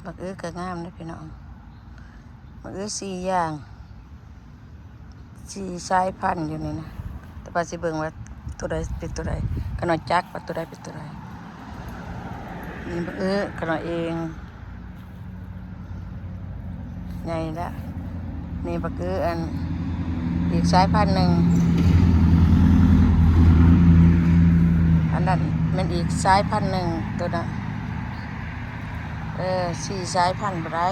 บักก็งามนะพี่น้องบัก4อย่าง4สายพันธุ์อยู่นี่นะแต่ว่าสิเบิ่งว่าตัวใดเป็นตัวใดก็น้อยจักว่าตัวใดเป็นตัวใดนี่บักก็น้อยเองใหญ่ละนี่บักอันอีกสายพันธุ์หนึ่งอันนั้นมันอีกสายพันธุ์หนึ่งตัวน่ะ4สายพันธุ์บ่ได้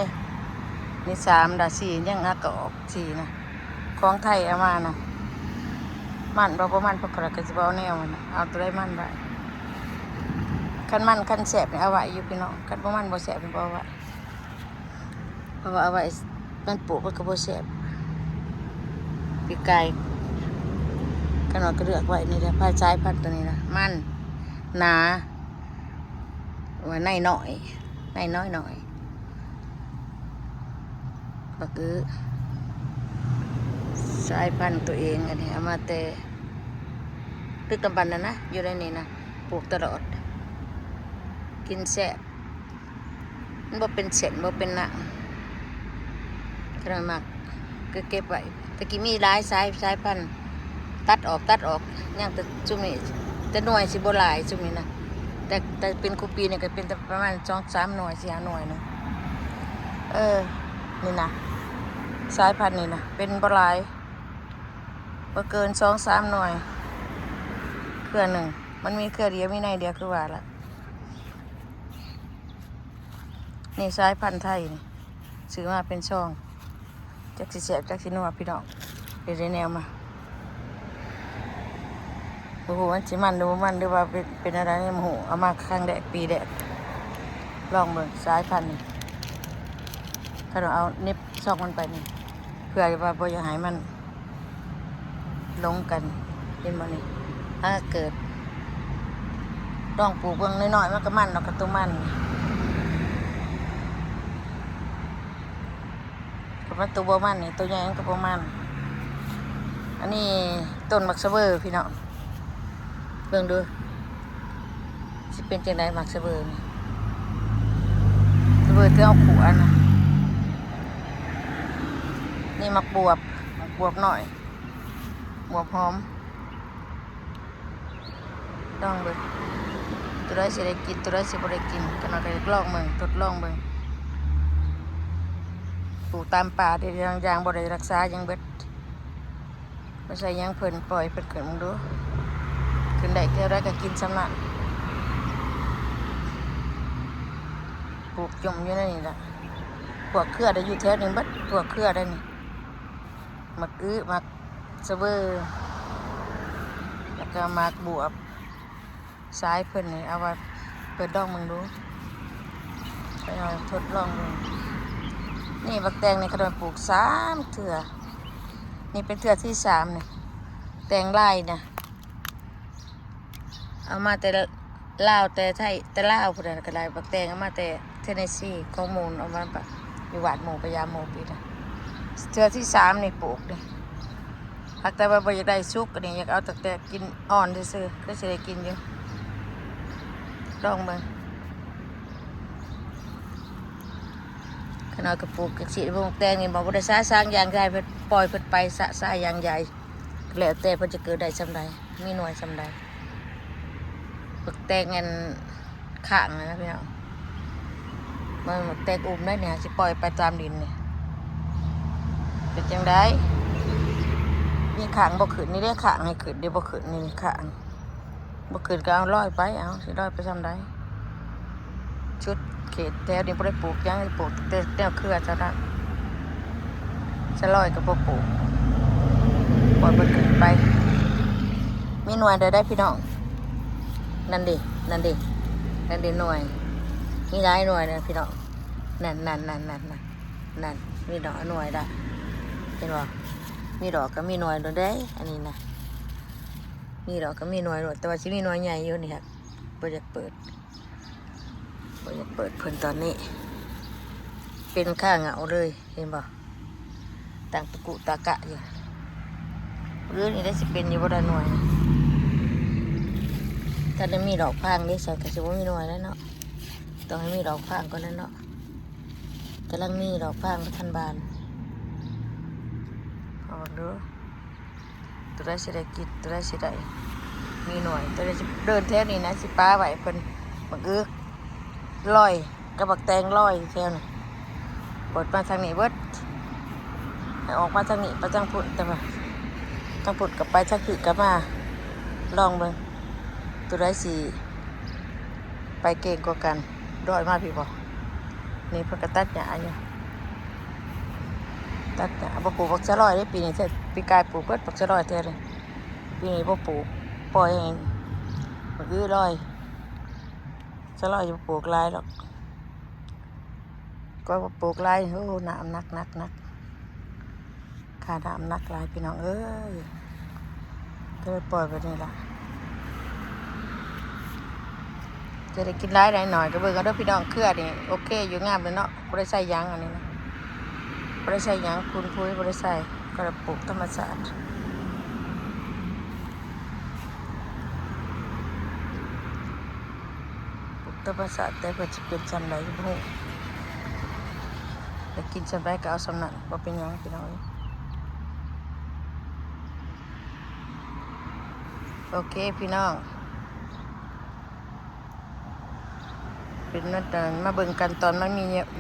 นี่3ด่ะ4ยังก็ออก4นะของไทยเอามานะมันบ่มันเพราะก็สิบ่เอาแนวมันเอาตัวใดมันไว้คันมันคันแซ่บนี่เอาไว้อยู่พี่น้องคันบ่มันบ่แซ่บนี่บ่เอาไว้เพราะว่าเอาไว้มันปลูกมันก็บ่แซ่บปีกไก่ขนาดก็เลือกไว้นี่แหละพายสายพันธุ์ตัวนี้นะมันหนาว่าในน้อยบักสายพันธุ์ตัวเองอันนี้เอามาแต่ตึกตำบันนะอยู่ในนี้นะปลูกตลอดกินแซ่บมันบ่เป็นเส้นบ่เป็นหนังขนาดมากก็เก็บไว้ตะกี้มีหลายสายพันธุ์ตัดออกยังแต่จุ่มนี่แต่หน่วยสิบ่หลายจุ่มนี่นะแต่เป็นคูปีนี่ก็เป็นประมาณ2-3หน่วย4-5หน่วยนึงนี่นะสายพันธุ์นี่นะเป็นบ่หลายบ่เกิน2-3หน่วยเครือหนึ่งมันมีเครือเดียวมีในเดียวคือว่าละนี่สายพันธุ์ไทยนี่ซื้อมาเป็นช่องจักสิแซ่บจักสินัวพี่น้องเดี๋ยวได้แนวมาโอ้โหมันสิมันหรือว่ามันหรือว่าเป็นอะไรนี่โอ้โหเอามาครั้งแรกปีแรกลองเบิ่งสายพันธุ์นี่ถ้าเราเอาเน็บซอกมันไปนี่เพื่อว่าบ่อยากให้มันลงกันเห็นบ่นี่ถ้าเกิดต้องปลูกเบิ่งน้อยๆมันก็มันเนาะกับตัวมันกับมันตัวบ่มันนี่ตัวใหญ่มันก็บ่มันอันนี้ต้นมักสะเบอพี่น้องเบิ่งดูสิเป็นจังไดมักสะเบอนี่สะเบอที่เอาขวานนะนี่มักบวบหน่อยบวบหอมต้องเบิ่งตัวใดสิได้กินตัวใดสิบ่ได้กินก็น่าจะลองเบิ่งทดลองเบิ่งปลูกตามป่าที่อย่างบ่ได้รักษาหยังเบิดบ่ใช่หยังเพิ่นปล่อยเพิ่นขึ้นมึงดูขึ้นได้เท่าไรก็กินสำนักปลูกจุ่มอยู่ในนี่แหละพวกเครือได้อยู่แถวนี้เบิดพวกเครือได้นี่มักสะเบอแล้วก็มักบวบสายเพิ่นนี่เอาไว้เปิดดองมึงดูไปเอาทดลองดูนี่บักแตงในกระโดดปลูก3เถื่อนี่เป็นเถื่อที่3นี่แตงลายนะเอามาแต่ลาวแต่ไทยแต่ลาวพุ่นน่ะก็ได้บักแตงเอามาแต่เทนเนสซีของมูลเอามาปะอยู่หวาดหมู่พญาหมู่ปีน่ะเถื่อที่3นี่ปลูกนี่หากแต่ว่าบ่อยากได้สุกอันนี้อยากเอาแต่กินอ่อนซื่อๆก็สิได้กินอยู่ลองเบิ่งขนาดกระปุกกระสีพวกแตงนี่บอกว่าได้สร้างยางใหญ่เพิ่นปล่อยเพิ่นไปสะยางใหญ่แล้วแต่เพิ่นจะเกิดได้ซำใดมีหน่วยซำใดบักแตงอันข้างนะพี่น้องมันบักแตงอุ้มได้เนี่ยสิปล่อยไปตามดินนี่เป็นจังได๋มีข้างบ่ขึ้นนี่ได้ข้างให้ขึ้นได้บ่ขึ้นนี่ข้างบ่ขึ้นก็เอาลอยไปเอาสิลอยไปซำใดชุดเขตแถวนี้บ่ได้ปลูกหยังปลูกแต่แนวเครือเท่านั้นจะลอยก็บ่ปลูกปล่อยมันขึ้นไปมีหน่วยได้พี่น้องนั่นดิหน่วยมีหลายหน่วยนะพี่น้องนั่นมีดอกหน่วยได้เห็นบ่มีดอกก็มีหน่วยโดนได้อันนี้นะมีดอกก็มีหน่วยโดนแต่ว่าสิมีหน่วยใหญ่อยู่นี่ครับบ่อยากเปิดเพิ่นตอนนี้เป็นข้าเหงาเลยเห็นบ่ต่างตะกุตะกะอยู่เรื่องนี้ได้สิเป็นอยู่บ่ได้หน่วยถ้าได้มีดอกพางได้ใส่ก็สิบ่มีหน่วยแล้วเนาะต้องให้มีดอกพางก่อนนั้นเนาะ กำลังมีดอกพางทันบานออกดูตัวได้สิได้กินตัวได้สิได้มีหน่วยตัวได้สิเดินแถวนี้นะสิป้าไหวเพิ่นบักเอื้อลอยกับบักแตงลอยแถวนี้เปิดมาทางนี้เบิดให้ออกมาทางนี้ไปทางพุ่นแต่ว่าทางพุ่นกับไปทางพี่กับมาลองเบิ่งตัวได้สิไปเก่งกว่ากันดอยมาพี่บ่นี่เพิ่นก็ตัดหญ้าอยู่ตัดหญ้าบ่ปลูกบักสะลอยได้ปีนี้เสร็จปีกายปลูกเบิดบักสะลอยแท้เลยปีนี้บ่ปลูกปล่อยให้บักอื้อลอยสะลอยจะปลูกหลายหรอกก็บ่ปลูกหลายโอ้น้ำหนักค่าน้ำหนักหลายพี่น้องเอ้ยก็เลยปล่อยไปนี่ล่ะจะได้กินหลายได้หน่อยก็เบิ่งเอาเด้อพี่น้องเครือนี่โอเคอยู่งามเลยเนาะบ่ได้ใส่หยังอันนี้นะบ่ได้ใส่หยังคุณพุ้ยบ่ได้ใส่ก็เลยปลูกธรรมชาติปลูกธรรมชาติแต่เพิ่นสิเป็นจังได๋บ่ฮู้ได้กินจังไดก็เอาสำนั้นบ่เป็นหยังพี่น้องเอ้ยโอเคพี่น้องเป็นนั่นมาเบิ่งกันตอนมัน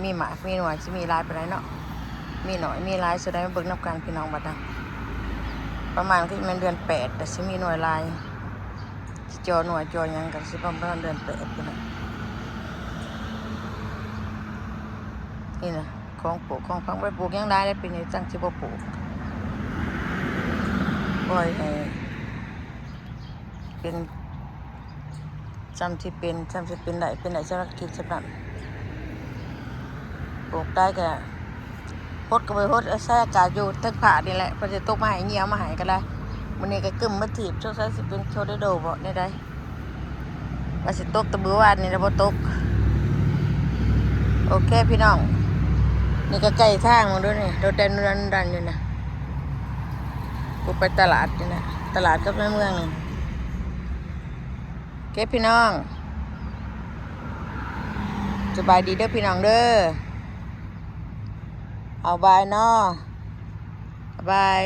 มีหมากมีหน่วยสิมีหลายปานใดเนาะมีหน่อยมีหลายแสดงว่าเบิ่งนับกันพี่น้องบัดนั้นประมาณที่มันเดือน8แต่สิมีหน่วยหลายสิจอหน่วยจอหยังก็สิประมาณเดือน8พุ่นน่ะนี่นะของปลูกของพังไปปลูกยังได้แล้วปีนี้จังสิบ่ปลูกปล่อยให้เป็นจำที่เป็นได้สำหรับกินสำหรับปลูกได้ก็พดก็ไปพดแท้อากาศอยู่ตึกผานี่แหละเพิ่นสิตกมาให้เหี่ยวมาให้ก็ได้มื้อนี้ก็กึ้มมาถีบสงสัยสิเป็นโทรโดบ่ได้ได้ว่าสิตกแตะบื้อวานนี่แล้วบ่ตกโอเคพี่น้องนี่ก็ใกล้ทางมึงดูนี่รถดันอยู่นะกูไปตลาดนี่นะตลาดกับในเมืองนี่โอเคพี่น้องสบายดีเด้อพี่น้องเด้อเอาบายเนาะบาย